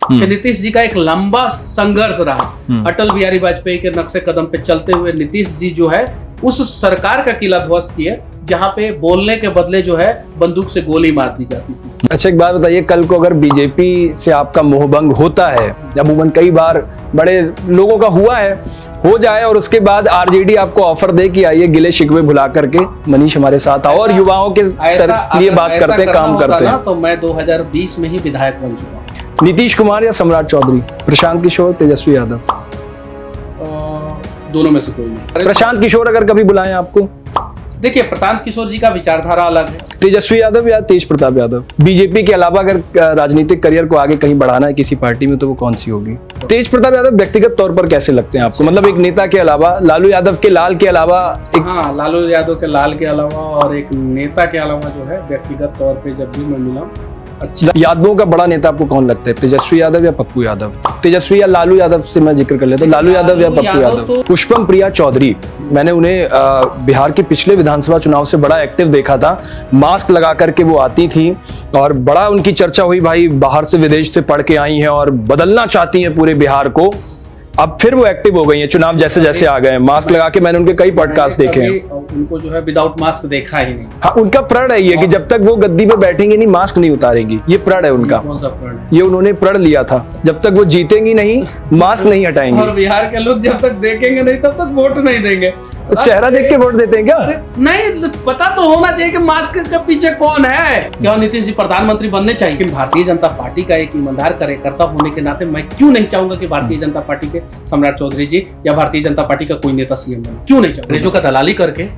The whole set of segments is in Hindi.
कि नीतीश जी का एक लंबा संघर्ष रहा। अटल बिहारी वाजपेयी के नक्शे कदम पे चलते हुए नीतीश जी जो है उस सरकार का किला ध्वस्त किए जहां पे बोलने के बदले जो है बंदूक से गोली मार दी जाती थी। अच्छा, एक बात बताइए, कल को अगर बीजेपी से आपका मोहभंग होता है, अमूमन कई बार बड़े लोगों का हुआ है, हो जाए और उसके बाद आरजेडी आपको ऑफर दे कि आइए गिले शिकवे भुला करके मनीष हमारे साथ आओ और युवाओं के लिए बात करते, काम करते हैं, तो मैं 2020 में ही विधायक बन चुका हूँ। नीतीश कुमार या सम्राट चौधरी, प्रशांत किशोर, तेजस्वी यादव? दोनों में से कोई नहीं। प्रशांत किशोर अगर कभी बुलाएं आपको? देखिए, प्रशांत किशोर जी का विचारधारा अलग है। तेजस्वी यादव या तेज प्रताप यादव? बीजेपी के अलावा अगर राजनीतिक करियर को आगे कहीं बढ़ाना है किसी पार्टी में तो वो कौन सी होगी? तेज प्रताप यादव व्यक्तिगत तौर पर कैसे लगते हैं आपको? मतलब एक नेता के अलावा, लालू यादव के लाल के अलावा हाँ, लालू यादव के लाल के अलावा और एक नेता के अलावा जो है व्यक्तिगत तौर पे जब भी मैं मिला, अच्छा। यादवों का बड़ा नेता आपको कौन लगता है? तेजस्वी यादव या पप्पू यादव? तेजस्वी या लालू यादव से मैं जिक्र कर लेता हूँ। लालू यादव या पप्पू यादव? पुष्पम प्रिया चौधरी, मैंने उन्हें बिहार के पिछले विधानसभा चुनाव से बड़ा एक्टिव देखा था। मास्क लगा करके वो आती थी और बड़ा उनकी चर्चा हुई, भाई बाहर से विदेश से पढ़ के आई हैं और बदलना चाहती हैं पूरे बिहार को। अब फिर वो एक्टिव हो गई हैं, चुनाव जैसे जैसे आ गए, मास्क लगा के मैंने उनके कई पॉडकास्ट देखे हैं। उनको जो है विदाउट मास्क देखा ही नहीं। हाँ, उनका प्रण है ये कि जब तक वो गद्दी पे बैठेंगे नहीं, मास्क नहीं उतारेंगी। ये प्रण है उनका। कौन सा प्रण है? ये उन्होंने प्रण लिया था, जब तक वो जीतेंगी नहीं, मास्क नहीं हटाएंगे। और बिहार के लोग जब तक देखेंगे नहीं तब तक वोट नहीं देंगे। तो चेहरा देख के वोट देते हैं क्या? नहीं, पता तो होना चाहिए कि मास्क के पीछे कौन है। क्या नीतीश जी प्रधानमंत्री बनने चाहिए? लेकिन भारतीय जनता पार्टी का एक ईमानदार कार्यकर्ता होने के नाते मैं क्यों नहीं चाहूंगा कि भारतीय जनता पार्टी के सम्राट चौधरी जी या भारतीय जनता पार्टी का कोई नेता सीएम बने? क्यों नहीं चाहूंगा? अंग्रेजों का दलाली करके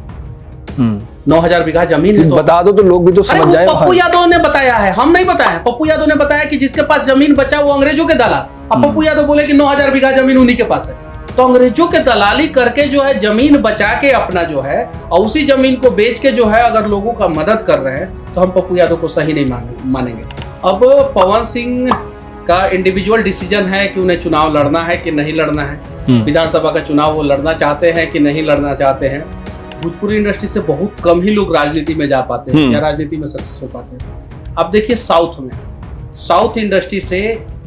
9,000 बीघा जमीन है, तो बता दो तो लोग भी तो समझ जाए। पप्पू यादव ने बताया है, हम नहीं बताया। पप्पू यादव ने बताया कि जिसके पास जमीन बचा वो अंग्रेजों के दलाल। अब पप्पू यादव बोले कि 9,000 बीघा जमीन उन्हीं के पास है, तो अंग्रेजों के दलाली करके जो है जमीन बचा के अपना जो है और उसी जमीन को बेच के जो है अगर लोगों का मदद कर रहे हैं तो हम पप्पू यादव को सही नहीं मानेंगे। अब पवन सिंह का इंडिविजुअल डिसीजन है कि उन्हें चुनाव लड़ना है कि नहीं लड़ना है। विधानसभा का चुनाव वो लड़ना चाहते हैं कि नहीं लड़ना चाहते हैं। भोजपुरी इंडस्ट्री से बहुत कम ही लोग राजनीति में जा पाते हैं या राजनीति में सक्सेस हो पाते हैं। अब देखिए, साउथ इंडस्ट्री से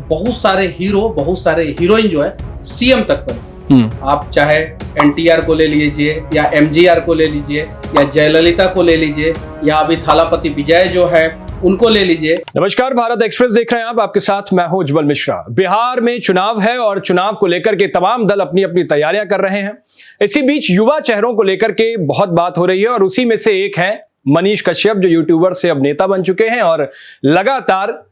बहुत सारे हीरो, बहुत सारे हीरोइन जो है सीएम तक बने। आप चाहे एनटीआर को ले लीजिए या एमजीआर को ले लीजिए या जयललिता को ले लीजिए या अभी थालापति विजय जो है उनको ले लीजिए। नमस्कार, भारत एक्सप्रेस देख रहे हैं आप, आपके साथ मैं हूं उज्जवल मिश्रा। बिहार में चुनाव है और चुनाव को लेकर के तमाम दल अपनी अपनी तैयारियां कर रहे हैं। इसी बीच युवा चेहरों को लेकर के बहुत बात हो रही है और उसी में से एक है मनीष कश्यप, जो यूट्यूबर से अब नेता बन चुके हैं और लगातार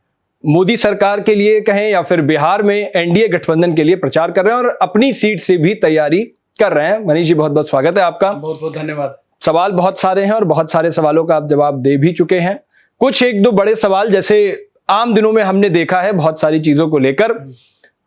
मोदी सरकार के लिए कहें या फिर बिहार में एनडीए गठबंधन के लिए प्रचार कर रहे हैं और अपनी सीट से भी तैयारी कर रहे हैं। मनीष जी, बहुत बहुत स्वागत है आपका। बहुत बहुत धन्यवाद। सवाल बहुत सारे हैं और बहुत सारे सवालों का आप जवाब दे भी चुके हैं। कुछ एक दो बड़े सवाल जैसे आम दिनों में हमने देखा है बहुत सारी चीजों को लेकर,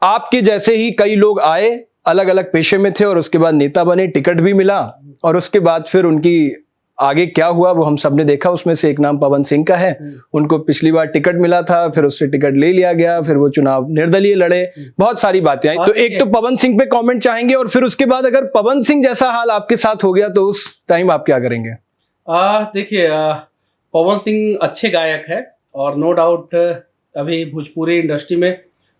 आपके जैसे ही कई लोग आए, अलग अलग पेशे में थे और उसके बाद नेता बने, टिकट भी मिला और उसके बाद फिर उनकी आगे क्या हुआ वो हम सबने देखा। उसमें से एक नाम पवन सिंह का है। उनको पिछली बार टिकट मिला था, फिर उससे टिकट ले लिया गया, फिर वो चुनाव निर्दलीय लड़े, बहुत सारी बातें आई। तो एक तो पवन सिंह पे कमेंट चाहेंगे और फिर उसके बाद अगर पवन सिंह जैसा हाल आपके साथ हो गया तो उस टाइम आप क्या करेंगे? देखिए, पवन सिंह अच्छे गायक है और नो डाउट अभी भोजपुरी इंडस्ट्री में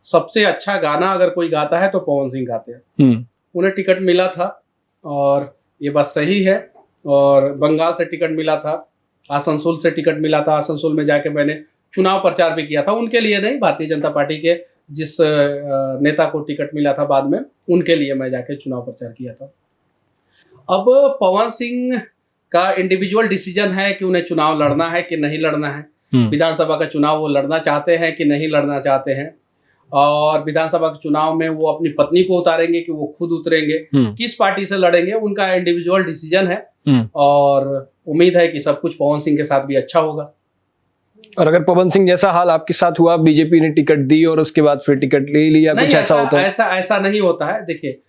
सबसे अच्छा गाना अगर कोई गाता है तो पवन सिंह गाते हैं। उन्हें टिकट मिला था और ये बात सही है। और बंगाल से टिकट मिला था, आसनसोल से टिकट मिला था। आसनसोल में जाके मैंने चुनाव प्रचार भी किया था, उनके लिए नहीं, भारतीय जनता पार्टी के जिस नेता को टिकट मिला था बाद में उनके लिए मैं जाके चुनाव प्रचार किया था। अब पवन सिंह का इंडिविजुअल डिसीजन है कि उन्हें चुनाव लड़ना है कि नहीं लड़ना है। विधानसभा का चुनाव वो लड़ना चाहते हैं कि नहीं लड़ना चाहते हैं और विधानसभा के चुनाव में वो अपनी पत्नी को उतारेंगे कि वो खुद उतरेंगे, किस पार्टी से लड़ेंगे, उनका इंडिविजुअल डिसीजन है। और उम्मीद है कि सब कुछ पवन सिंह के साथ भी अच्छा होगा। और अगर पवन सिंह जैसा हाल आपके साथ हुआ, बीजेपी ने टिकट दी और उसके बाद फिर टिकट ले लिया, कुछ ऐसा होता है? ऐसा नहीं होता है। देखिए,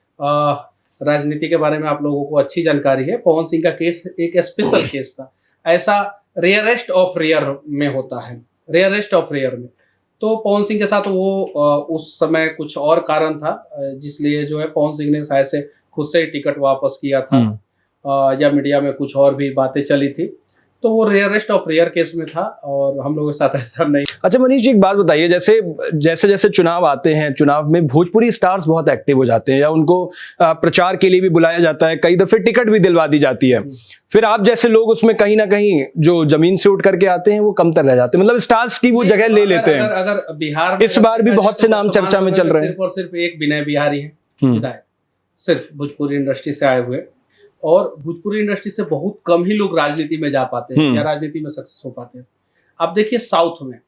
राजनीति के बारे में आप लोगों को अच्छी जानकारी है। पवन सिंह का केस एक स्पेशल केस था, ऐसा रेयरेस्ट ऑफ रेयर में होता है, रेयरेस्ट ऑफ रेयर में। तो पवन सिंह के साथ वो उस समय कुछ और कारण था जिसलिए जो है पवन सिंह ने शायद से खुद से ही टिकट वापस किया था या मीडिया में कुछ और भी बातें चली थी। तो वो रेयरेस्ट ऑफ रेयर केस में था और हम लोगों के साथ ऐसा नहीं। अच्छा मनीष जी, एक बात बताइए, जैसे जैसे जैसे चुनाव आते हैं, चुनाव में भोजपुरी स्टार्स बहुत एक्टिव हो जाते हैं या उनको प्रचार के लिए भी बुलाया जाता है, कई दफे टिकट भी दिलवा दी जाती है, फिर आप जैसे लोग उसमें कहीं ना कहीं जो जमीन से उठ करके आते हैं वो कमतर रह जाते हैं, मतलब स्टार्स की वो जगह ले लेते हैं। अगर बिहार में इस बार भी बहुत से नाम चर्चा में चल रहे हैं। सिर्फ और सिर्फ एक विनय बिहारी है विधायक, सिर्फ भोजपुरी इंडस्ट्री से आए हुए, और भोजपुरी इंडस्ट्री से बहुत कम ही लोग राजनीति में जा पाते हैं या राजनीति में सक्सेस हो पाते हैं। अब देखिए साउथ में,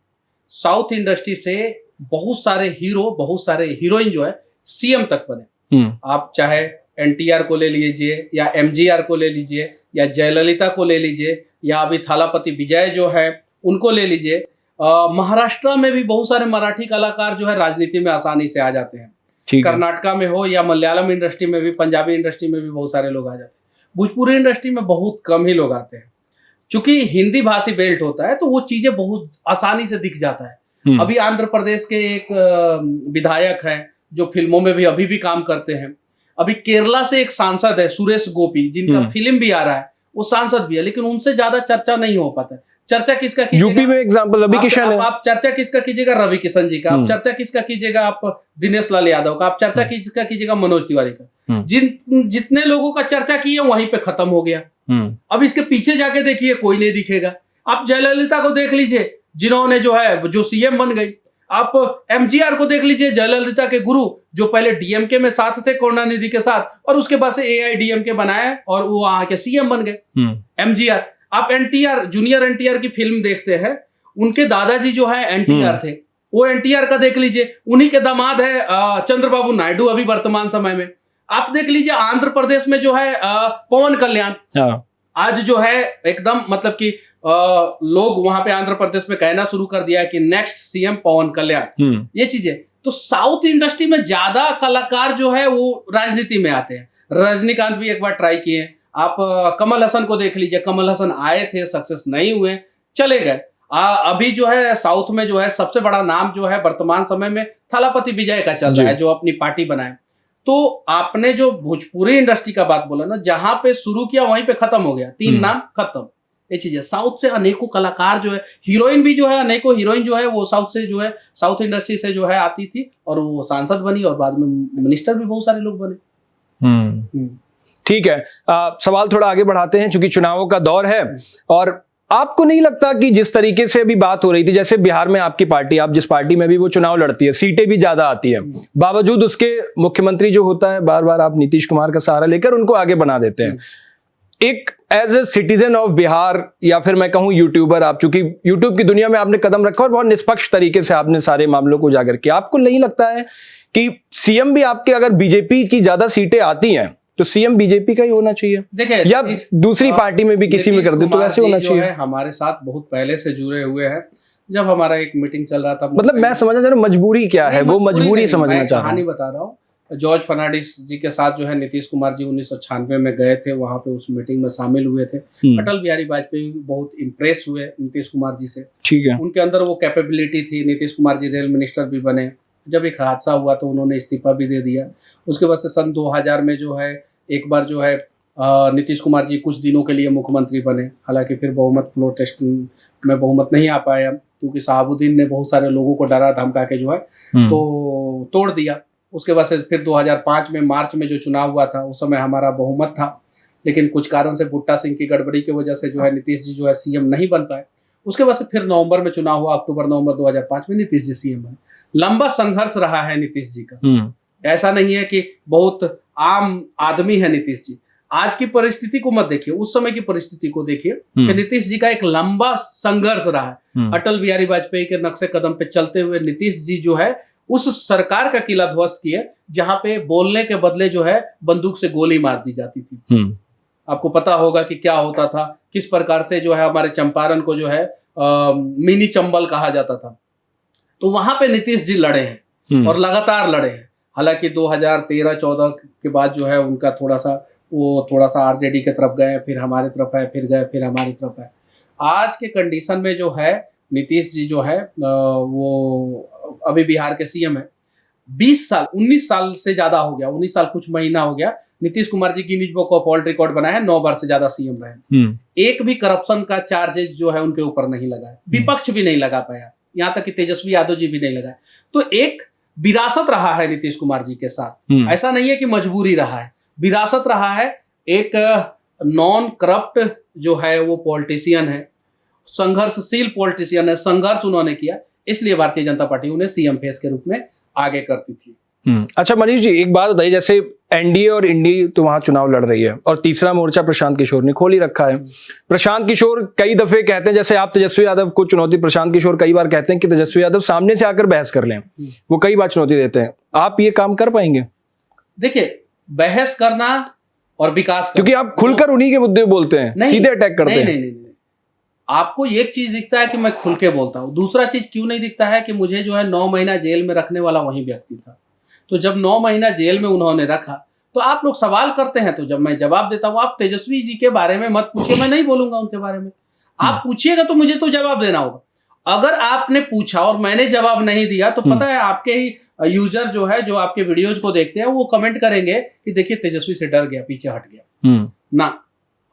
साउथ इंडस्ट्री से बहुत सारे हीरो, बहुत सारे हीरोइन जो है सीएम तक बने। आप चाहे एनटीआर को ले लीजिए या एमजीआर को ले लीजिए या जयललिता को ले लीजिए या अभी थालापति विजय जो है उनको ले लीजिए। महाराष्ट्र में भी बहुत सारे मराठी कलाकार जो है राजनीति में आसानी से आ जाते हैं। कर्नाटका में हो या मलयालम इंडस्ट्री में भी, पंजाबी इंडस्ट्री में भी बहुत सारे लोग आ जाते हैं। भोजपुरी इंडस्ट्री में बहुत कम ही लोग आते हैं। चूंकि हिंदी भाषी बेल्ट होता है तो वो चीजें बहुत आसानी से दिख जाता है। अभी आंध्र प्रदेश के एक विधायक हैं जो फिल्मों में भी अभी भी काम करते हैं। अभी केरला से एक सांसद है सुरेश गोपी, जिनका फिल्म भी आ रहा है, वो सांसद भी है, लेकिन उनसे ज्यादा चर्चा नहीं हो पाता है। चर्चा किसका कीजिएगा? यूपी में एग्जांपल रवि किशन है। आप चर्चा किसका कीजिएगा? रवि किशन जी का। आप चर्चा किसका कीजिएगा? आप दिनेश लाल यादव का। आप चर्चा किसका कीजिएगा? मनोज तिवारी का। जितने लोगों का चर्चा की है वहीं पे खत्म हो गया। अब इसके पीछे जाके देखिए कोई नहीं दिखेगा। आप जयललिता को देख लीजिए, जिन्होंने जो सीएम बन गई। आप एमजीआर को देख लीजिए, जयललिता के गुरु, जो पहले डीएमके में साथ थे करुणानिधि के साथ, और उसके बाद से एआईडीएमके बनाया और वो वहां के सीएम बन गए एमजीआर। आप एनटीआर, जूनियर एनटीआर की फिल्म देखते हैं, उनके दादाजी जो है एनटीआर थे, वो एनटीआर का देख लीजिए। उन्हीं के दामाद है चंद्रबाबू नायडू अभी वर्तमान समय में। आप देख लीजिए आंध्र प्रदेश में जो है पवन कल्याण, आज जो है एकदम मतलब कि लोग वहां पे आंध्र प्रदेश में कहना शुरू कर दिया है कि नेक्स्ट सीएम पवन कल्याण। ये चीजें तो साउथ इंडस्ट्री में ज्यादा कलाकार जो है वो राजनीति में आते हैं। रजनीकांत भी एक बार ट्राई किए। आप कमल हसन को देख लीजिए, कमल हसन आए थे, सक्सेस नहीं हुए, चले गए। अभी जो है साउथ में जो है सबसे बड़ा नाम जो है वर्तमान समय में थालापति विजय का चल रहा है, जो अपनी पार्टी बनाए। तो आपने जो भोजपुरी इंडस्ट्री का बात बोला ना, जहां पे शुरू किया वहीं पे खत्म हो गया। 3 नाम खत्म। ये चीज है। साउथ से अनेकों कलाकार जो है, हीरोइन भी जो है, अनेकों हीरोइन जो है वो साउथ से जो है, साउथ इंडस्ट्री से जो है आती थी और वो सांसद बनी और बाद में मिनिस्टर भी बहुत सारे लोग बने। ठीक है, सवाल थोड़ा आगे बढ़ाते हैं चूंकि चुनावों का दौर है। और आपको नहीं लगता कि जिस तरीके से अभी बात हो रही थी, जैसे बिहार में आपकी पार्टी, आप जिस पार्टी में भी वो चुनाव लड़ती है, सीटें भी ज्यादा आती है, बावजूद उसके मुख्यमंत्री जो होता है बार बार आप नीतीश कुमार का सहारा लेकर उनको आगे बना देते हैं। एक as a citizen of Bihar, या फिर मैं कहूं यूट्यूबर, आप चूंकि यूट्यूब की दुनिया में आपने कदम रखा और बहुत निष्पक्ष तरीके से आपने सारे मामलों को उजागर किया, आपको नहीं लगता है कि सीएम भी आपके अगर बीजेपी की ज्यादा सीटें आती हैं तो सीएम बीजेपी का ही होना चाहिए? देखिए, या दूसरी पार्टी में भी किसी में कर दे तो वैसे होना चाहिए। हमारे साथ बहुत पहले से जुड़े हुए हैं। जब हमारा एक मीटिंग चल रहा था, मतलब मैं समझना चाह रहा हूँ मजबूरी क्या है, वो मजबूरी समझना चाह रहा हूँ। कहानी बता रहा हूँ। जॉर्ज फर्नांडिस जी के साथ जो है नीतीश कुमार जी 1996 में गए थे, वहां पे उस मीटिंग में शामिल हुए थे। अटल बिहारी वाजपेयी बहुत इम्प्रेस हुए नीतीश कुमार जी से। ठीक है, उनके अंदर वो कैपेबिलिटी थी। नीतीश कुमार जी रेल मिनिस्टर भी बने। जब एक हादसा हुआ तो उन्होंने इस्तीफा भी दे दिया। उसके बाद से सन 2000 में जो है एक बार जो है नीतीश कुमार जी कुछ दिनों के लिए मुख्यमंत्री बने। हालांकि फिर बहुमत फ्लोर टेस्ट में बहुमत नहीं आ पाया, क्योंकि शहाबुद्दीन ने बहुत सारे लोगों को डरा धमका के जो है तो तोड़ दिया। उसके बाद से फिर 2005 में मार्च में जो चुनाव हुआ था, उस समय हमारा बहुमत था, लेकिन कुछ कारण से भुट्टा सिंह की गड़बड़ी की वजह से जो है नीतीश जी जो है सीएम नहीं बन पाए। उसके बाद से फिर नवंबर में चुनाव हुआ, अक्टूबर नवंबर 2005 में नीतीश जी सीएम बने। लंबा संघर्ष रहा है नीतीश जी का। ऐसा नहीं है कि बहुत आम आदमी है नीतीश जी। आज की परिस्थिति को मत देखिए, उस समय की परिस्थिति को देखिए कि नीतीश जी का एक लंबा संघर्ष रहा है। अटल बिहारी वाजपेयी के नक्शे कदम पे चलते हुए नीतीश जी जो है उस सरकार का किला ध्वस्त किए, जहां पे बोलने के बदले जो है बंदूक से गोली मार दी जाती थी। आपको पता होगा कि क्या होता था, किस प्रकार से जो है हमारे चंपारण को जो है मिनी चंबल कहा जाता था। तो वहां पे नीतीश जी लड़े हैं और लगातार लड़े हैं। हालांकि 2013-14 के बाद जो है उनका थोड़ा सा आरजेडी के तरफ गए, फिर हमारी तरफ है, फिर गए, फिर हमारी तरफ है। आज के कंडीशन में जो है नीतीश जी जो है वो अभी बिहार के सीएम है। 19 साल से ज्यादा हो गया, 19 साल कुछ महीना हो गया Nitish Kumar ji Guinness book of world record बनाया है, 9 बार से ज्यादा सीएम रहे, एक भी करप्शन का चार्जेस जो है उनके ऊपर नहीं लगा है, विपक्ष भी नहीं लगा पाया, यहाँ तक कि तेजस्वी यादव जी भी नहीं लगाए। तो एक विरासत रहा है नीतीश कुमार जी के साथ, ऐसा नहीं है कि मजबूरी रहा है, विरासत रहा है। एक नॉन करप्ट जो है वो पॉलिटिशियन है, संघर्षशील पॉलिटिशियन है, संघर्ष उन्होंने किया, इसलिए भारतीय जनता पार्टी उन्हें सीएम फेस के रूप में आगे करती थी। अच्छा मनीष जी, एक बात बताइए, जैसे एनडीए और इंडी तो वहां चुनाव लड़ रही है और तीसरा मोर्चा प्रशांत किशोर ने खोल ही रखा है। प्रशांत किशोर कई दफे कहते हैं, जैसे आप तेजस्वी यादव को चुनौती, प्रशांत किशोर कई बार कहते हैं कि तेजस्वी यादव सामने से आकर बहस कर लें, वो कई बार चुनौती देते हैं, आप ये काम कर पाएंगे? देखिए, बहस करना और विकास करना, क्योंकि आप खुलकर उन्हीं के मुद्दे बोलते हैं, सीधे अटैक करते हैं। नहीं, आपको एक चीज दिखता है कि मैं खुल के बोलता हूँ, दूसरा चीज क्यों नहीं दिखता है कि मुझे जो है 9 महीना जेल में रखने वाला वही व्यक्ति था। तो जब 9 महीना जेल में उन्होंने रखा तो आप लोग सवाल करते हैं, तो जब मैं जवाब देता हूँ, आप तेजस्वी जी के बारे में मत पूछिए, मैं नहीं बोलूंगा उनके बारे में। आप पूछिएगा तो मुझे तो जवाब देना होगा। अगर आपने पूछा और मैंने जवाब नहीं दिया तो पता है आपके ही यूजर जो है, जो आपके वीडियोज को देखते हैं, वो कमेंट करेंगे कि देखिए तेजस्वी से डर गया, पीछे हट गया। ना,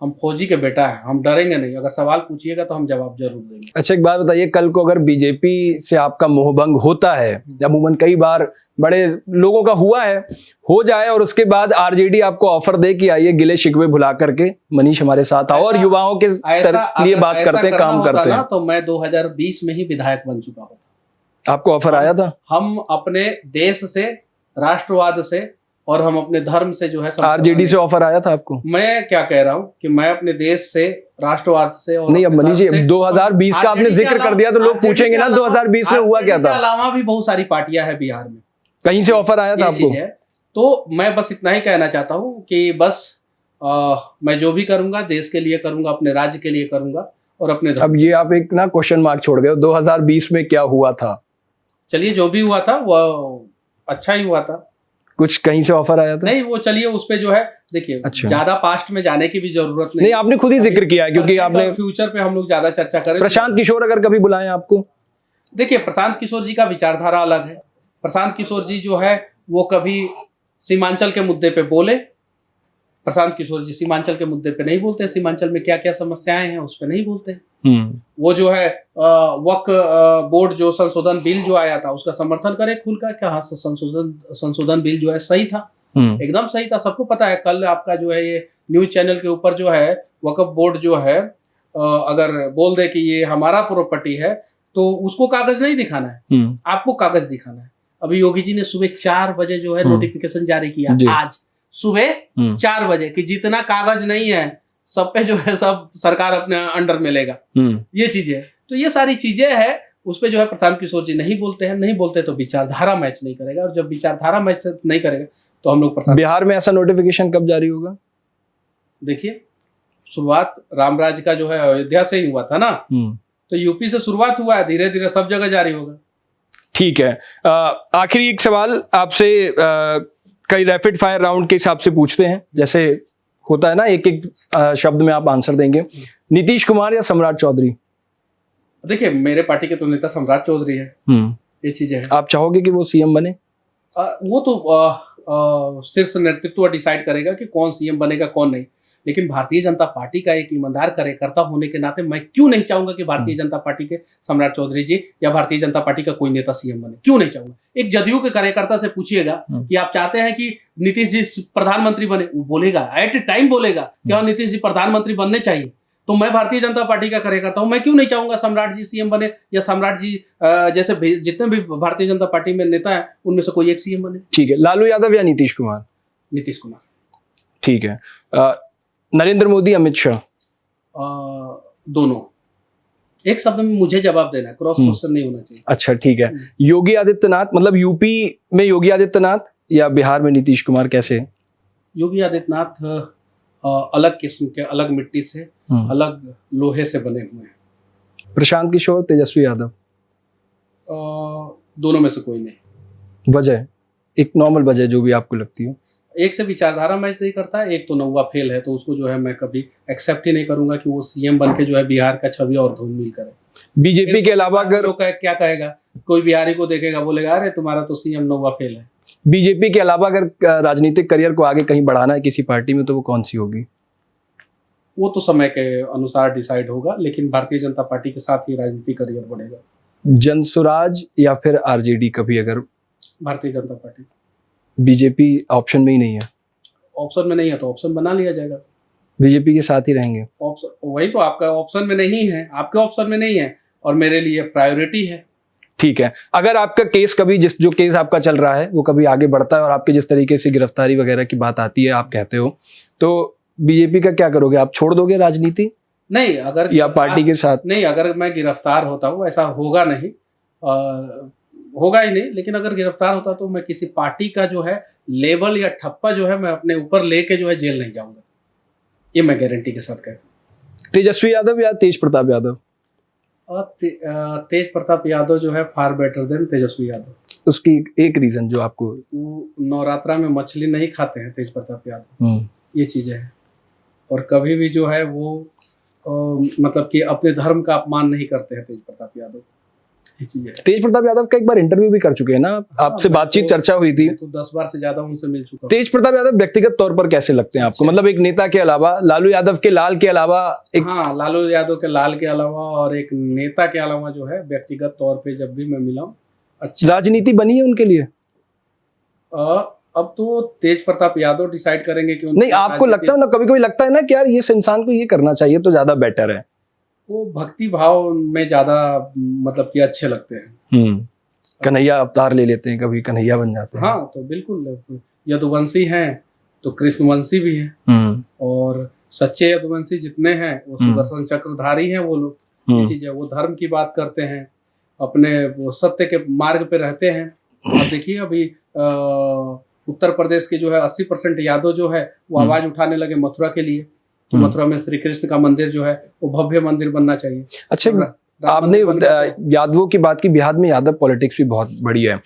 हम फौजी के बेटा है, हम डरेंगे नहीं, अगर सवाल पूछिएगा तो हम जवाब जरूर देंगे। अच्छा एक बात बताइए, कल को अगर बीजेपी से आपका मोहभंग होता है, अमूमन कई बार बड़े लोगों का हुआ है, हो जाए और उसके बाद आरजेडी आपको ऑफर दे कि आइए गिले शिकवे भुला करके मनीष हमारे साथ आओ और युवाओं के लिए बात करते हैं, काम करते हैं, तो मैं 2020 में ही विधायक बन चुका होता। आपको ऑफर आया था? हम अपने देश से, राष्ट्रवाद से और हम अपने धर्म से जो है, आरजेडी से ऑफर आया था आपको? मैं क्या कह रहा हूँ कि मैं अपने देश से, राष्ट्रवाद से और नहीं, अब मनीष जी 2020 का आपने जिक्र कर दिया तो लोग पूछेंगे ना 2020 में हुआ क्या था? इसके अलावा भी बहुत सारी पार्टियां हैं बिहार में, कहीं से ऑफर आया था आपको? तो मैं बस इतना ही कहना चाहता हूँ कि बस मैं जो भी करूंगा देश के लिए करूंगा, अपने राज्य के लिए करूंगा और अपने। अब ये आप एक ना क्वेश्चन मार्क छोड़ गए, 2020 में क्या हुआ था? चलिए, जो भी हुआ था वो अच्छा ही हुआ था। कुछ कहीं से ऑफर आया था? नहीं, वो चलिए उस पे जो है, देखिए ज्यादा पास्ट में जाने की भी जरूरत नहीं, आपने खुद ही जिक्र किया है, क्योंकि आपने फ्यूचर पे हम लोग ज्यादा चर्चा करें। प्रशांत किशोर अगर कभी बुलाएं आपको? देखिए, प्रशांत किशोर जी का विचारधारा अलग है। प्रशांत किशोर जी जो है वो कभी सीमांचल के मुद्दे पे बोले, प्रशांत किशोर जी सीमांचल के मुद्दे पे नहीं बोलते, सीमांचल में क्या क्या समस्याएं हैं उस पे नहीं बोलते। वो जो है वक्फ बोर्ड जो संशोधन बिल जो आया था उसका समर्थन करे खुल का, क्या संशोधन बिल जो है सही था, एकदम सही था, सबको पता है। कल आपका जो है ये न्यूज चैनल के ऊपर जो है वक्फ बोर्ड जो है अगर बोल दे कि ये हमारा प्रॉपर्टी है तो उसको कागज नहीं दिखाना है, आपको कागज दिखाना है। अभी योगी जी ने सुबह 4 बजे जो है नोटिफिकेशन जारी किया, आज सुबह 4 बजे, कि जितना कागज नहीं है सब पे जो है सब सरकार अपने अंडर में लेगा। ये चीजें, तो ये सारी चीजें है, उस पे जो है प्रशांत किशोर जी नहीं बोलते हैं, नहीं बोलते तो विचारधारा मैच नहीं करेगा, और जब विचारधारा मैच नहीं करेगा तो हम लोग। बिहार में ऐसा नोटिफिकेशन कब जारी होगा? देखिए, शुरुआत रामराज का जो है अयोध्या से ही हुआ था ना, तो यूपी से शुरुआत हुआ है, धीरे धीरे सब जगह जारी होगा। ठीक है, आखिरी एक सवाल आपसे, कई रैपिड फायर राउंड के हिसाब से पूछते हैं, जैसे होता है ना, एक एक शब्द में आप आंसर देंगे। नीतीश कुमार या सम्राट चौधरी? देखिए, मेरे पार्टी के तो नेता सम्राट चौधरी है, ये चीजें है। आप चाहोगे कि वो सीएम बने? वो तो शीर्ष नेतृत्व डिसाइड करेगा कि कौन सीएम बनेगा कौन नहीं, लेकिन भारतीय जनता पार्टी का एक ईमानदार कार्यकर्ता होने के नाते मैं क्यों नहीं चाहूंगा कि भारतीय जनता पार्टी के सम्राट चौधरी जी या भारतीय जनता पार्टी का कोई नेता सीएम बने, क्यों नहीं चाहूंगा। एक जदयू के कार्यकर्ता से पूछिएगा कि आप चाहते हैं कि नीतीश जी प्रधानमंत्री बने, वो बोलेगा, एट ए टाइम बोलेगा कि हाँ नीतीश जी प्रधानमंत्री बनने चाहिए। तो मैं भारतीय जनता पार्टी का कार्यकर्ता हूं, मैं क्यों नहीं चाहूंगा सम्राट जी सीएम बने, या सम्राट जी जैसे जितने भी भारतीय जनता पार्टी में नेता है उनमें से कोई एक सीएम बने। ठीक है, लालू यादव या नीतीश कुमार? नीतीश कुमार। ठीक है, नरेंद्र मोदी, अमित शाह? दोनों। एक शब्द में मुझे जवाब देना है, क्रॉस क्वेश्चन नहीं होना चाहिए। अच्छा ठीक है, योगी आदित्यनाथ, मतलब यूपी में योगी आदित्यनाथ या बिहार में नीतीश कुमार, कैसे? योगी आदित्यनाथ अलग किस्म के, अलग मिट्टी से, अलग लोहे से बने हुए हैं। प्रशांत किशोर, तेजस्वी यादव? दोनों में से कोई नहीं। वजह? एक नॉर्मल वजह जो भी आपको लगती हो। एक से विचारधारा मैच नहीं करता है, एक तो नौवा फेल है, तो उसको जो है मैं कभी एक्सेप्ट ही नहीं करूंगा कि वो सीएम बन के जो है बिहार का छवि और धूमिल करे। बीजेपी के अलावा अगर क्या कहेगा, कोई बिहारी को देखेगा बोलेगा अरे तुम्हारा तो सीएम नौवा फेल है। बीजेपी के अलावा अगर राजनीतिक करियर को आगे कहीं बढ़ाना है किसी पार्टी में तो वो कौन सी होगी? वो तो समय के अनुसार डिसाइड होगा, लेकिन भारतीय जनता पार्टी के साथ ही राजनीतिक करियर बढ़ेगा। जनसुराज या फिर आरजेडी कभी अगर? Bharatiya Janata party. BJP option में ही नहीं है? ऑप्शन में नहीं है तो ऑप्शन बना लिया जाएगा। बीजेपी के साथ ही रहेंगे? ऑप्शन वही तो आपका ऑप्शन में नहीं है, आपके ऑप्शन में नहीं है और मेरे लिए प्रायोरिटी है। ठीक है, अगर आपका केस कभी जो केस आपका चल रहा है वो कभी आगे बढ़ता है और आपके जिस तरीके से गिरफ्तारी वगैरह की बात आती है, आप कहते हो, तो बीजेपी का क्या करोगे? आप छोड़ दोगे राजनीति? नहीं, अगर या पार्टी के साथ? नहीं, अगर मैं गिरफ्तार होता हूँ, ऐसा होगा नहीं, होगा ही नहीं, लेकिन अगर गिरफ्तार होता तो मैं किसी पार्टी का जो है लेबल या ठप्पा जो है मैं अपने ऊपर लेके जो है जेल नहीं जाऊंगा, ये मैं गारंटी के साथ कहता हूँ। तेजस्वी यादव या तेज प्रताप यादव? तेज प्रताप यादव जो है far better than Tejashwi Yadav. उसकी एक रीजन जो आपको? नवरात्रा में मछली नहीं खाते हैं तेज प्रताप यादव, ये चीजें हैं। और कभी भी जो है वो मतलब कि अपने धर्म का अपमान नहीं करते हैं तेज प्रताप यादव, ये चीजें हैं। तेज प्रताप यादव का एक बार इंटरव्यू भी कर चुके हैं ना, आपसे बातचीत चर्चा हुई थी? तो 10 बार से ज्यादा उनसे मिल चुका हूं। तेज प्रताप यादव व्यक्तिगत तौर पर कैसे लगते हैं आपको? मतलब एक नेता के अलावा, लालू यादव के लाल के अलावा एक... हाँ, लालू यादव के लाल के अलावा और एक नेता के अलावा जो है व्यक्तिगत तौर पे जब भी मैं मिला हूँ, अच्छी राजनीति बनी है उनके लिए? अब तो तेज प्रताप यादव डिसाइड करेंगे कि नहीं, आपको लगता है ना, कभी कभी लगता है ना कि यार ये इंसान को ये करना चाहिए तो ज्यादा बेटर है? वो भक्ति भाव में ज्यादा मतलब कि अच्छे लगते हैं। कन्हैया अवतार ले लेते हैं, कभी कन्हैया बन जाते हैं। हाँ, तो बिल्कुल यदुवंशी हैं तो कृष्णवंशी भी हैं, और सच्चे यदुवंशी जितने हैं वो सुदर्शन चक्रधारी हैं वो लोग। ये चीज है, वो धर्म की बात करते हैं, अपने वो सत्य के मार्ग पे रहते हैं। अब देखिए अभी उत्तर प्रदेश के जो है 80% यादव जो है वो आवाज उठाने लगे मथुरा के लिए कि मथुरा में श्री कृष्ण का मंदिर जो है वो भव्य मंदिर बनना चाहिए। अच्छा, आपने यादवों की बात की, बिहार में यादव पॉलिटिक्स भी बहुत बड़ी है।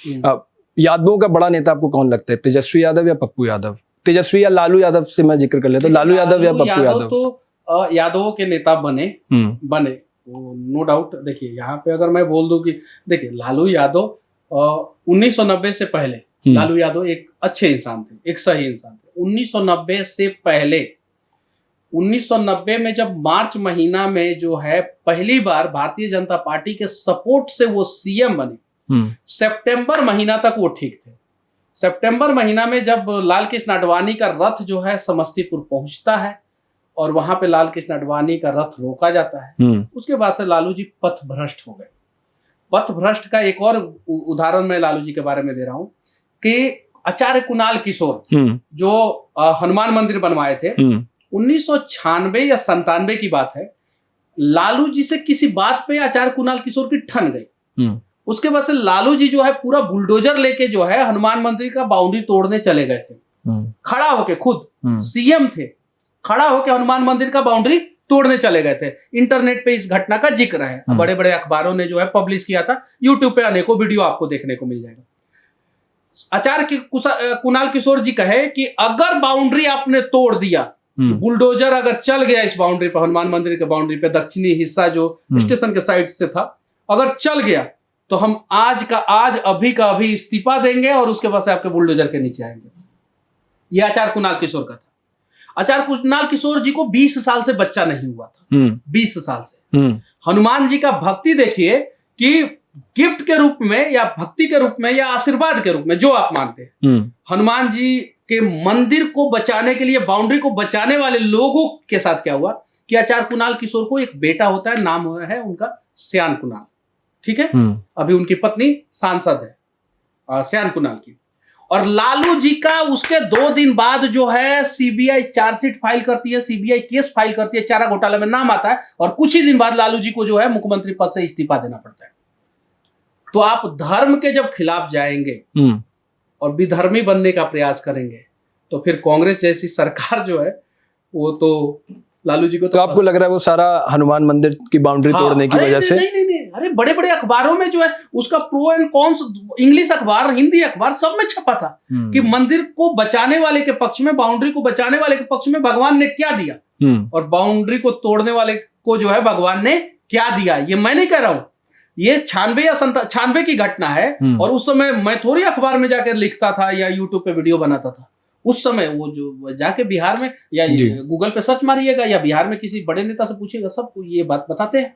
यादवों का बड़ा नेता आपको कौन लगता है, तेजस्वी यादव या पप्पू यादव? तेजस्वी या लालू यादव से मैं जिक्र कर लेता हूँ, लालू यादव या पप्पू यादव? तो यादवों के नेता बने नो डाउट। देखिए यहाँ पे अगर मैं बोल दूं कि देखिए लालू यादव 1990 से पहले लालू यादव एक अच्छे इंसान थे, एक सही इंसान थे। 1990 से पहले 1990 में जब मार्च महीना में जो है पहली बार भारतीय जनता पार्टी के सपोर्ट से वो सीएम बने, सितंबर महीना तक वो ठीक थे। सितंबर महीना में जब लाल कृष्ण आडवाणी का रथ जो है समस्तीपुर पहुंचता है और वहां पे लाल कृष्ण आडवाणी का रथ रोका जाता है, उसके बाद से लालू जी पथ भ्रष्ट हो गए। पथ भ्रष्ट का एक और उदाहरण मैं लालू जी के बारे में दे रहा हूं कि आचार्य कुणाल किशोर जो हनुमान मंदिर बनवाए थे, 1996 या 97 की बात है, लालू जी से किसी बात पे आचार्य कुणाल किशोर की ठन गई। उसके बाद से लालू जी जो है पूरा बुलडोजर लेके जो है हनुमान मंदिर का बाउंड्री तोड़ने चले गए थे, खड़ा होके, खुद सीएम थे, खड़ा होके हनुमान मंदिर का बाउंड्री तोड़ने चले गए थे। इंटरनेट पे इस घटना का जिक्र है, बड़े बड़े अखबारों ने जो है पब्लिश किया था, यूट्यूब पे अनेकों वीडियो आपको देखने को मिल जाएगा। आचार्य कुणाल किशोर जी कहे कि अगर बाउंड्री आपने तोड़ दिया, बुलडोजर अगर चल गया इस बाउंड्री पर, हनुमान मंदिर के बाउंड्री पे दक्षिणी हिस्सा जो स्टेशन के साइड से था, अगर चल गया तो हम आज का आज अभी का अभी इस्तीफा देंगे और उसके बाद से आपके बुलडोजर के नीचे आएंगे। यह आचार्य कुणाल किशोर का था। आचार्य कुणाल किशोर जी को 20 साल से बच्चा नहीं हुआ था, 20 साल से। हनुमान जी का भक्ति देखिए कि गिफ्ट के रूप में या भक्ति के रूप में या आशीर्वाद के रूप में जो आप मानते हैं, हनुमान जी के मंदिर को बचाने के लिए, बाउंड्री को बचाने वाले लोगों के साथ क्या हुआ कि आचार्य कुणाल किशोर को एक बेटा होता है, नाम है उनका श्यान कुणाल, ठीक है। अभी उनकी पत्नी सांसद है श्यान कुणाल की। और लालू जी का उसके 2 दिन बाद जो है सीबीआई चार्जशीट फाइल करती है, सीबीआई केस फाइल करती है, चारा घोटाला में नाम आता है, और कुछ ही दिन बाद लालू जी को जो है मुख्यमंत्री पद से इस्तीफा देना पड़ता है। तो आप धर्म के जब खिलाफ जाएंगे और विधर्मी बनने का प्रयास करेंगे तो फिर कांग्रेस जैसी सरकार जो है वो तो लालू जी को तो आपको लग रहा है वो सारा हनुमान मंदिर की बाउंड्री तोड़ने की वजह से? नहीं, अरे बड़े बड़े अखबारों में जो है उसका प्रो एंड कॉन्स, इंग्लिश अखबार, हिंदी अखबार, सब में छपा था कि मंदिर को बचाने वाले के पक्ष में, बाउंड्री को बचाने वाले के पक्ष में भगवान ने क्या दिया और बाउंड्री को तोड़ने वाले को जो है भगवान ने क्या दिया, ये मैं नहीं कह रहा हूँ, ये 96 या 96 की घटना है। और उस समय मैं थोड़ी अखबार में जाकर लिखता था या यूट्यूब पे वीडियो बनाता था। उस समय वो जो जाके बिहार में या गूगल पे सर्च मारिएगा या बिहार में किसी बड़े नेता से पूछिएगा, सब ये बात बताते हैं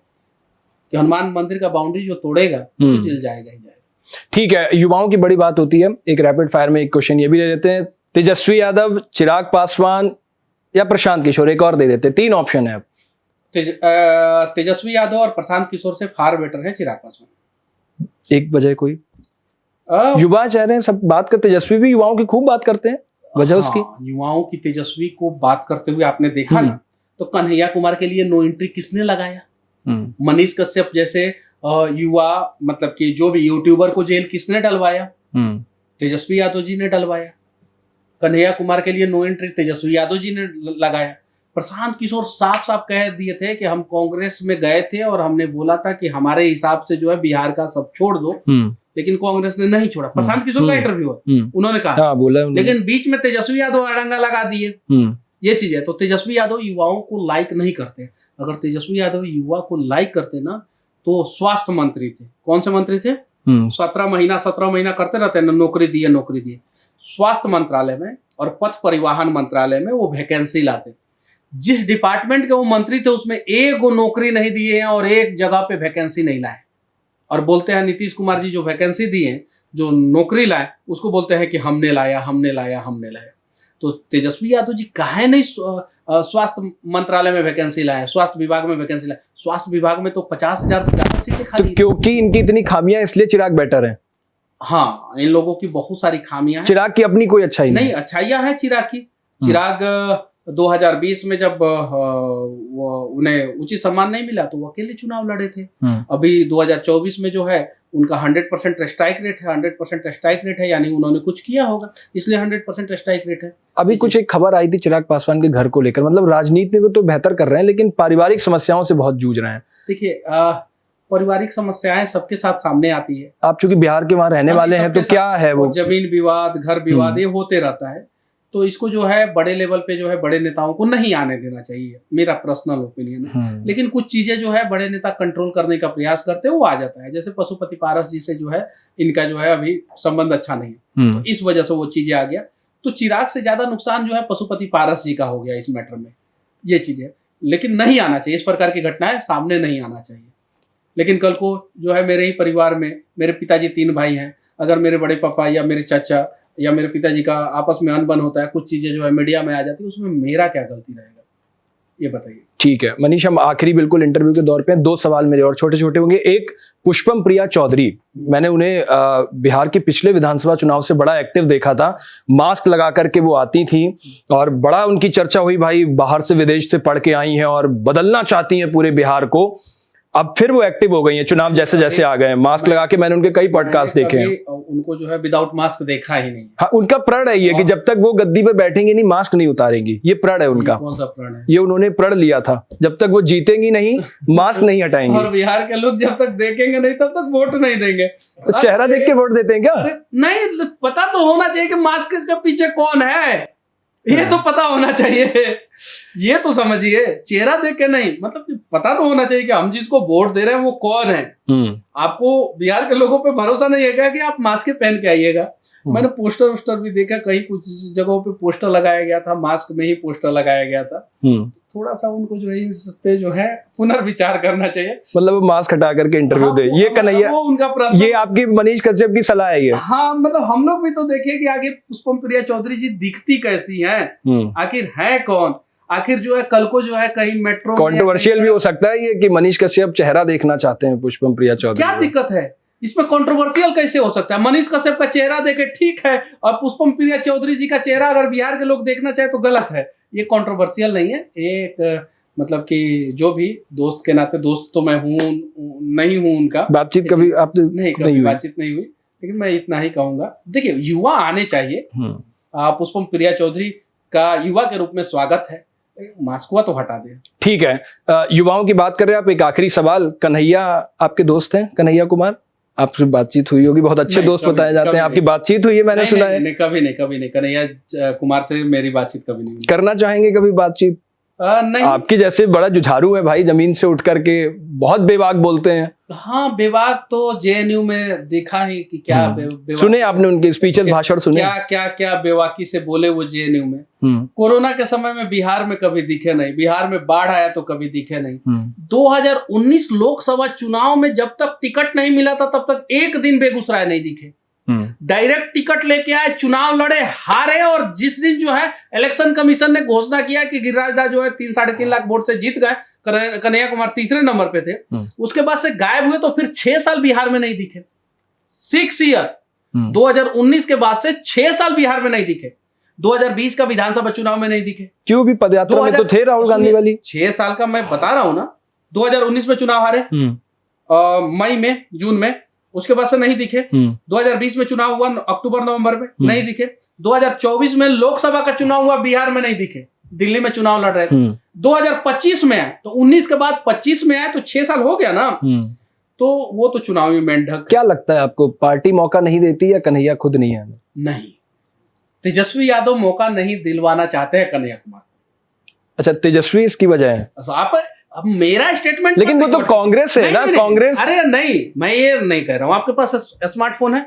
कि हनुमान मंदिर का बाउंड्री जो तोड़ेगा तो जेल जाएगा ही जाएगा। ठीक है, युवाओं की बड़ी बात होती है। एक रैपिड फायर में एक क्वेश्चन ये भी दे देते हैं, तेजस्वी यादव, चिराग पासवान या प्रशांत किशोर, एक और दे देते हैं, 3 ऑप्शन है। तेजस्वी यादव और प्रशांत किशोर से फार बेटर है चिराग पासवान। एक वजह कोई युवा चाह रहे हैं, सब बात करते, तेजस्वी भी युवाओं की खूब बात करते हैं, वजह उसकी युवाओं की तेजस्वी को बात करते हुए आपने देखा ना, तो कन्हैया कुमार के लिए नो एंट्री किसने लगाया? मनीष कश्यप जैसे युवा, मतलब कि जो भी यूट्यूबर को जेल किसने डलवाया? तेजस्वी यादव जी ने डलवाया। कन्हैया कुमार के लिए नो एंट्री तेजस्वी यादव जी ने लगाया। प्रशांत किशोर साफ साफ कह दिए थे कि हम कांग्रेस में गए थे और हमने बोला था कि हमारे हिसाब से जो है बिहार का सब छोड़ दो, लेकिन कांग्रेस ने नहीं छोड़ा। प्रशांत किशोर का इंटरव्यू है, उन्होंने कहा, बोला लेकिन बीच में तेजस्वी यादव अड़ंगा लगा दिए। ये चीज है। तो तेजस्वी यादव युवाओं को लाइक नहीं करते। अगर तेजस्वी यादव युवा को लाइक करते ना, तो स्वास्थ्य मंत्री थे। कौन से मंत्री थे? 17 महीना करते रहते हैं, नौकरी दिए। स्वास्थ्य मंत्रालय में और पथ परिवहन मंत्रालय में वो वैकेंसी लाते। जिस डिपार्टमेंट के वो मंत्री थे उसमें एक वो नौकरी नहीं दिए हैं और एक जगह पे वैकेंसी नहीं लाए। और बोलते हैं नीतीश कुमार जी जो वैकेंसी दिए, जो नौकरी लाए, उसको बोलते हैं कि हमने लाया। तो तेजस्वी यादव जी काहे नहीं स्वास्थ्य मंत्रालय में वैकेंसी लाए, स्वास्थ्य विभाग में वैकेंसी लाए? स्वास्थ्य विभाग में तो 50,000 से ज्यादा सीटें खाली। तो क्योंकि इनकी इतनी खामियां, इसलिए चिराग बेटर है। हाँ, इन लोगों की बहुत सारी खामियां हैं। चिराग की अपनी कोई अच्छाई नहीं, अच्छाइयां हैं चिराग की। चिराग 2020 में जब वो उन्हें उचित सम्मान नहीं मिला तो वो अकेले चुनाव लड़े थे। अभी 2024 में जो है उनका 100% स्ट्राइक रेट है। 100% स्ट्राइक रेट है, यानी उन्होंने कुछ किया होगा, इसलिए 100% स्ट्राइक रेट है। अभी कुछ एक खबर आई थी चिराग पासवान के घर को लेकर, मतलब राजनीति में वो तो बेहतर कर रहे हैं लेकिन पारिवारिक समस्याओं से बहुत जूझ रहे हैं। देखिए, पारिवारिक समस्याएं सबके साथ सामने आती है। आप चूंकि बिहार के वहां रहने वाले हैं, तो क्या है वो जमीन विवाद, घर विवाद, ये होते रहता है। तो इसको जो है बड़े लेवल पे जो है बड़े नेताओं को नहीं आने देना चाहिए, मेरा पर्सनल ओपिनियन है। लेकिन कुछ चीजें जो है बड़े नेता कंट्रोल करने का प्रयास करते हैं, वो आ जाता है। जैसे पशुपति पारस जी से जो है इनका जो है अभी संबंध अच्छा नहीं है, तो इस वजह से वो चीजें आ गया। तो चिराग से ज्यादा नुकसान जो है पशुपति पारस जी का हो गया इस मैटर में, ये चीजें। लेकिन नहीं आना चाहिए, इस प्रकार की घटनाएं सामने नहीं आना चाहिए। लेकिन कल को जो है मेरे ही परिवार में, मेरे पिताजी 3 भाई हैं, अगर मेरे बड़े पापा या मेरे चाचा या मेरे पिताजी का आपस में अनबन होता है, कुछ चीजें जो है मीडिया में आ जाती है, उसमें मेरा क्या गलती रहेगा, ये बताइए। ठीक है मनीष, हम आखिरी बिल्कुल इंटरव्यू के दौर पे 2 सवाल मेरे और छोटे छोटे होंगे। एक, पुष्पम प्रिया चौधरी, मैंने उन्हें बिहार के पिछले विधानसभा चुनाव से बड़ा एक्टिव देखा था। मास्क लगा करके वो आती थी और बड़ा उनकी चर्चा हुई, भाई बाहर से विदेश से पढ़ के आई हैं और बदलना चाहती हैं पूरे बिहार को। अब फिर वो एक्टिव हो गई हैं, चुनाव जैसे जैसे आ गए हैं, मास्क लगा के। मैंने उनके कई पॉडकास्ट देखे हैं, उनको जो है विदाउट मास्क देखा ही नहीं। हाँ, उनका प्रण है ये कि जब तक वो गद्दी पे बैठेंगे नहीं, मास्क नहीं उतारेंगी, ये प्रण है उनका। कौन सा प्रण है? ये उन्होंने प्रण लिया था, जब तक वो जीतेंगी नहीं मास्क नहीं हटाएंगे। और बिहार के लोग जब तक देखेंगे नहीं तब तक वोट नहीं देंगे। तो चेहरा देख के वोट देते हैं क्या? नहीं, पता तो होना चाहिए कि मास्क के पीछे कौन है, ये तो पता होना चाहिए। ये तो समझिए, चेहरा देख के नहीं, मतलब पता तो होना चाहिए कि हम जिसको वोट दे रहे हैं वो कौन है। आपको बिहार के लोगों पे भरोसा नहीं है क्या कि आप मास्क पहन के आइएगा? मैंने पोस्टर भी देखा, कहीं कुछ जगहों पे पोस्टर लगाया गया था, मास्क में ही पोस्टर लगाया गया था। थोड़ा सा उनको जो है इस पे जो है पुनर्विचार करना चाहिए। मतलब मास्क हटा करके इंटरव्यू दे, ये कन्हैया, वो उनका प्रश्न, ये आपकी मनीष कश्यप की सलाह है ये? हाँ, मतलब हम लोग भी तो देखिए कि आगे पुष्पम प्रिया चौधरी जी दिखती कैसी हैं, आखिर है कौन, आखिर जो है कल को जो है कहीं मेट्रो, कंट्रोवर्शियल भी हो सकता है ये कि मनीष कश्यप चेहरा देखना चाहते हैं पुष्पम प्रिया चौधरी। क्या दिक्कत है इसमें? कंट्रोवर्शियल कैसे हो सकता है? मनीष कश्यप का चेहरा देखे ठीक है, और पुष्पम प्रिया चौधरी जी का चेहरा अगर बिहार के लोग देखना चाहे तो गलत है। ये कंट्रोवर्शियल नहीं है। एक मतलब कि जो भी दोस्त के नाते, दोस्त तो मैं नहीं हूँ उनका, बातचीत कभी आपने नहीं, कभी बातचीत नहीं हुई, लेकिन मैं इतना ही कहूंगा, देखिए युवा आने चाहिए। पुष्पम प्रिया चौधरी का युवा के रूप में स्वागत है, मास्क हुआ तो हटा दे। ठीक है, युवाओं की बात कर रहे हैं आप। एक आखिरी सवाल, कन्हैया आपके दोस्त हैं, कन्हैया कुमार, आपसे बातचीत हुई होगी, बहुत अच्छे दोस्त बताए जाते हैं, आपकी बातचीत हुई है मैंने सुना है? कभी नहीं, कन्हैया कुमार से मेरी बातचीत कभी नहीं। करना चाहेंगे कभी बातचीत? नहीं, आपके जैसे बड़ा जुझारू है भाई, जमीन से उठ करके बहुत बेबाक बोलते हैं। हाँ, बेबाक तो जेएनयू में देखा ही कि क्या सुने आपने उनके स्पीचेस, भाषण सुने? क्या बेबाकी से बोले वो जेएनयू में। कोरोना के समय में बिहार में कभी दिखे नहीं, बिहार में बाढ़ आया तो कभी दिखे नहीं। 2019 लोकसभा चुनाव में जब तक टिकट नहीं मिला था तब तक एक दिन बेगूसराय नहीं दिखे। डायरेक्ट टिकट लेके आए, चुनाव लड़े, हारे, और जिस दिन जो है इलेक्शन कमीशन ने घोषणा किया कि गिरिराज दास जो है 3-3.5 लाख वोट से जीत गए, कन्हैया कुमार तीसरे नंबर पे थे, उसके बाद से गायब हुए। तो फिर 6 साल बिहार में नहीं दिखे। 6 ईयर 2019 के बाद से 6 साल बिहार में नहीं दिखे। 2020 का विधानसभा चुनाव में नहीं दिखे। क्यों भी पदयात्रा में तो थे राहुल गांधी वाली। 6 साल का मैं बता रहा हूं ना। 2019 में चुनाव हारे, मई में, जून में, उसके बाद से नहीं दिखे। 2020 में चुनाव हुआ अक्टूबर नवंबर में, नहीं दिखे। 2024 में लोकसभा का चुनाव हुआ, बिहार में नहीं दिखे, दिल्ली में चुनाव लड़ रहे थे। 2025 में आए तो 19 के बाद 25 में आए तो 6 साल हो गया ना। तो वो तो चुनावी मेंढक। क्या लगता है आपको, पार्टी मौका नहीं देती या कन्हैया खुद नहीं है? नहीं, तेजस्वी यादव मौका नहीं दिलवाना चाहते हैं कन्हैया कुमार। अच्छा, तेजस्वी इसकी वजह है? आप अब मेरा स्टेटमेंट, लेकिन वो तो कांग्रेस है ना, कांग्रेस। अरे नहीं, मैं ये नहीं कह रहा हूं। आपके पास स्मार्टफोन है,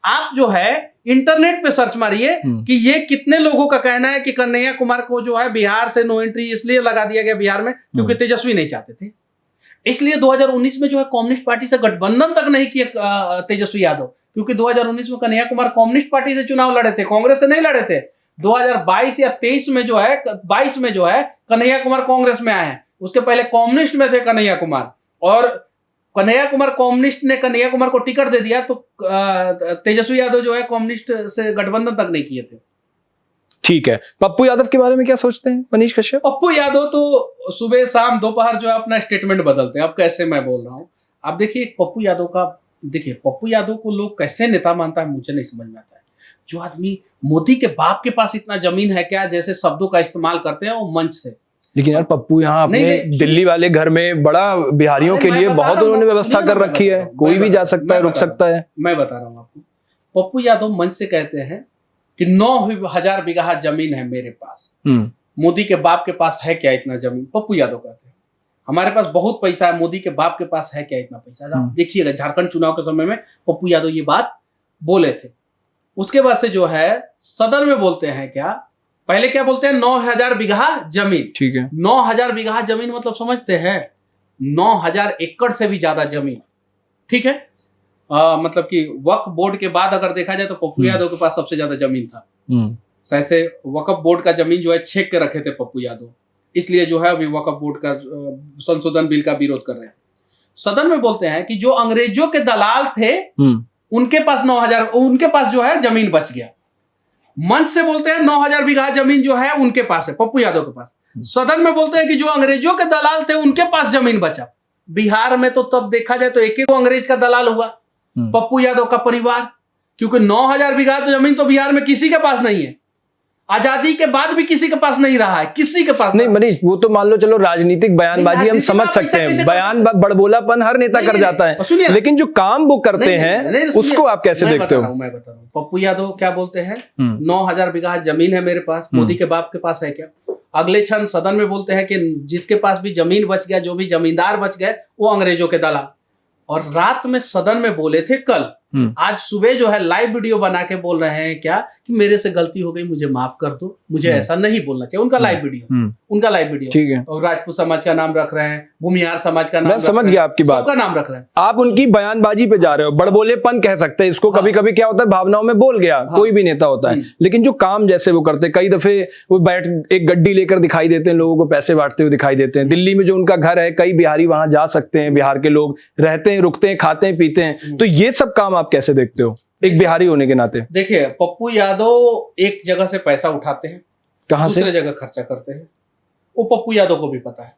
आप जो है इंटरनेट पे सर्च मारिए कि ये कितने लोगों का कहना है कि कन्हैया कुमार को जो है बिहार से नो एंट्री इसलिए लगा दिया गया बिहार में क्योंकि तेजस्वी नहीं चाहते थे। इसलिए 2019 में जो है कम्युनिस्ट पार्टी से गठबंधन तक नहीं किया तेजस्वी यादव, क्योंकि 2019 में कन्हैया कुमार कम्युनिस्ट पार्टी से चुनाव लड़े थे, कांग्रेस से नहीं लड़े थे। 2022 या 23 में जो है, 22 में जो है कन्हैया कुमार कांग्रेस में आए हैं। उसके पहले कम्युनिस्ट में थे कन्हैया कुमार, और कन्हैया कुमार कम्युनिस्ट ने कन्हैया कुमार को टिकट दे दिया तो तेजस्वी यादव जो है कम्युनिस्ट से गठबंधन तक नहीं किए थे। ठीक है, पप्पू यादव के बारे में क्या सोचते हैं मनीष कश्यप? पप्पू यादव तो सुबह शाम दोपहर जो है अपना स्टेटमेंट बदलते हैं। अब कैसे मैं बोल रहा हूँ, आप देखिए पप्पू यादव का, देखिए पप्पू यादव को लोग कैसे नेता मानता है मुझे नहीं समझ में आता है। जो आदमी, मोदी के बाप के पास इतना जमीन है क्या, जैसे शब्दों का इस्तेमाल करते हैं वो मंच से। लेकिन यार पप्पू यहाँ अपने दिल्ली वाले घर में बड़ा बिहारियों के लिए बहुत उन्होंने व्यवस्था कर रखी है, कोई भी जा सकता है, रुक सकता है। मैं बता रहा हूँ आपको, पप्पू यादव मंच से कहते हैं कि 9,000 बीघा जमीन है मेरे पास। मोदी के बाप के पास है क्या इतना जमीन? पप्पू यादव कहते हैं हमारे पास बहुत पैसा है, मोदी के बाप के पास है क्या इतना पैसा? देखिएगा झारखंड चुनाव के समय में पप्पू यादव ये बात बोले थे। उसके बाद से जो है सदन में बोलते हैं क्या, पहले क्या बोलते हैं, 9,000 बीघा जमीन। ठीक है, 9,000 बीघा जमीन मतलब समझते हैं 9,000 एकड़ से भी ज्यादा जमीन। ठीक है, मतलब कि वक्फ बोर्ड के बाद अगर देखा जाए तो पप्पू यादव के पास सबसे ज्यादा जमीन था। शायद से वक्फ बोर्ड का जमीन जो है छेक के रखे थे पप्पू यादव, इसलिए जो है अभी वक्फ बोर्ड का संशोधन बिल का विरोध कर रहे हैं। सदन में बोलते हैं कि जो अंग्रेजों के दलाल थे उनके पास 9,000, उनके पास जो है जमीन बच गया। मंच से बोलते हैं 9,000 बीघा जमीन जो है उनके पास है, पप्पू यादव के पास। सदन में बोलते हैं कि जो अंग्रेजों के दलाल थे उनके पास जमीन बचा। बिहार में तो तब देखा जाए तो एक अंग्रेज का दलाल हुआ, पप्पू यादव का परिवार, क्योंकि 9,000 बीघा तो जमीन तो बिहार में किसी के पास नहीं है। आजादी के बाद भी किसी के पास नहीं रहा है, किसी के पास नहीं। मनीष, वो तो मान लो चलो राजनीतिक बयानबाजी हम समझ सकते हैं, बयान बड़बोलापन हर नेता कर जाता है, लेकिन जो काम वो करते हैं उसको आप कैसे देखते हो? मैं बता रहा हूँ पप्पू यादव क्या बोलते हैं, 9,000 बीघा जमीन है मेरे पास, मोदी के बाप के पास है क्या? अगले क्षण सदन में बोलते हैं कि जिसके पास भी जमीन बच गया, जो भी जमींदार बच गए वो अंग्रेजों के दलाल। और रात में सदन में बोले थे कल, आज सुबह जो है लाइव वीडियो बना के बोल रहे हैं क्या कि मेरे से गलती हो गई, मुझे माफ कर दो, मुझे ऐसा नहीं बोलना चाहिए। उनका लाइव वीडियो, उनका लाइव वीडियो, ठीक है। और राजपूत समाज का नाम रख रहे हैं, भूमिहार समाज का नाम, मैं समझ गया आपकी बात, सबका नाम रख रहे हैं। आप उनकी बयानबाजी पे जा रहे हो, बड़बोलेपन कह सकते हैं इसको। कभी कभी क्या होता है, भावनाओं में बोल गया, कोई भी नेता होता है, लेकिन जो काम जैसे वो करते, कई दफे वो बैठ एक गड्डी लेकर दिखाई देते हैं, लोगों को पैसे बांटते हुए दिखाई देते हैं। दिल्ली में जो उनका घर है, कई बिहारी वहां जा सकते हैं, बिहार के लोग रहते हैं, रुकते हैं, खाते हैं, पीते हैं। तो ये सब काम आप कैसे देखते हो एक बिहारी होने के नाते? देखिए, पप्पू यादव एक जगह से पैसा उठाते हैं, कहां से दूसरे जगह खर्चा करते हैं, वो पप्पू यादव को भी पता है।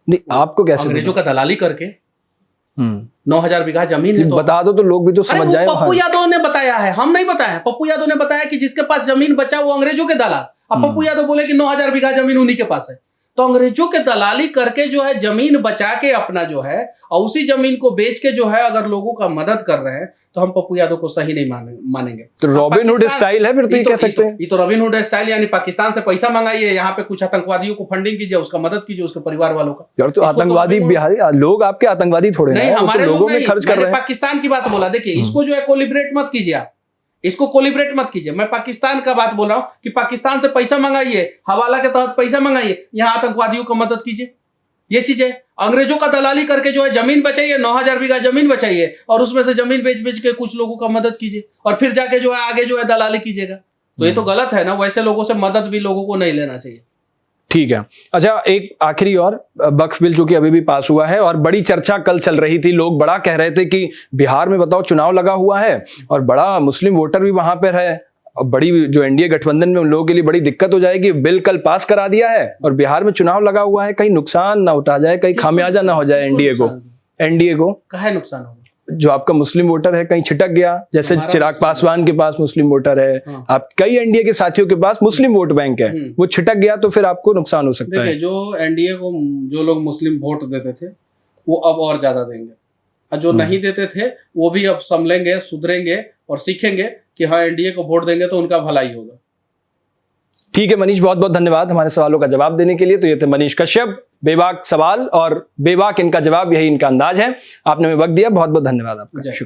नहीं, आपको कैसे? अंग्रेजों का दलाली करके 9,000 बीघा जमीन है, तो बता दो तो लोग भी तो समझ जाए। पप्पू यादव ने बताया है, हम नहीं बताया। पप्पू यादव ने बताया कि जिसके पास जमीन बचा वो अंग्रेजों के दलाल। अब पप्पू यादव बोले कि 9,000 बीघा जमीन उन्हीं के पास है, तो अंग्रेजों के दलाली करके जो है जमीन बचा के अपना जो है और उसी जमीन को बेच के जो है अगर लोगों का मदद कर रहे हैं तो हम पप्पू यादव को सही नहीं मानेंगे। तो रॉबिन हुड स्टाइल है फिर तो ये कह सकते हैं। ये तो रॉबिन हुड स्टाइल, यानी पाकिस्तान से पैसा मंगाइए, यहाँ पे कुछ आतंकवादियों को फंडिंग कीजिए, उसका मदद कीजिए, उसके परिवार वालों का। यार तो आतंकवादी बिहारी लोग आपके आतंकवादी थोड़े नहीं, हमारे लोगों में खर्च कर रहे हैं। पाकिस्तान की बात बोला, देखिए इसको जो है कोलिब्रेट मत कीजिए, आप इसको कोलिब्रेट मत कीजिए। मैं पाकिस्तान का बात बोल रहा हूँ कि पाकिस्तान से पैसा मंगाइए, हवाला के तहत पैसा मंगाइए, यहाँ आतंकवादियों को मदद कीजिए। ये चीज है, अंग्रेजों का दलाली करके जो है जमीन बचाइए, 9000 बीघा जमीन बचाइए और उसमें से जमीन बेच बेच के कुछ लोगों का मदद कीजिए और फिर जाके जो है आगे जो है दलाली कीजिएगा, तो ये तो गलत है ना। वैसे लोगों से मदद भी लोगों को नहीं लेना चाहिए। ठीक है। अच्छा, एक आखिरी और, वक्फ बिल जो कि अभी भी पास हुआ है और बड़ी चर्चा कल चल रही थी, लोग बड़ा कह रहे थे कि बिहार में बताओ चुनाव लगा हुआ है और बड़ा मुस्लिम वोटर भी वहां पर है, और बड़ी जो एनडीए गठबंधन में उन लोगों के लिए बड़ी दिक्कत हो जाएगी। बिल कल पास करा दिया है और बिहार में चुनाव लगा हुआ है, कहीं नुकसान ना उठा जाए, कहीं खामियाजा ना हो जाए एनडीए को। कहाँ नुकसान होगा? जो आपका मुस्लिम वोटर है कहीं छिटक गया, जैसे चिराग पासवान के पास मुस्लिम वोटर है, आप कई एनडीए के साथियों के पास मुस्लिम वोट बैंक है, वो छिटक गया तो फिर आपको नुकसान हो सकता है। जो एनडीए को जो लोग मुस्लिम वोट देते थे वो अब और ज्यादा देंगे, और जो नहीं देते थे वो भी अब संभलेंगे, सुधरेंगे और सीखेंगे कि हाँ एनडीए को वोट देंगे तो उनका भलाई होगा। ठीक है मनीष, बहुत बहुत धन्यवाद हमारे सवालों का जवाब देने के लिए। तो ये थे मनीष कश्यप, बेबाक सवाल और बेबाक इनका जवाब, यही इनका अंदाज है। आपने हमें वक्त दिया, बहुत बहुत धन्यवाद आपका, शुक्रिया।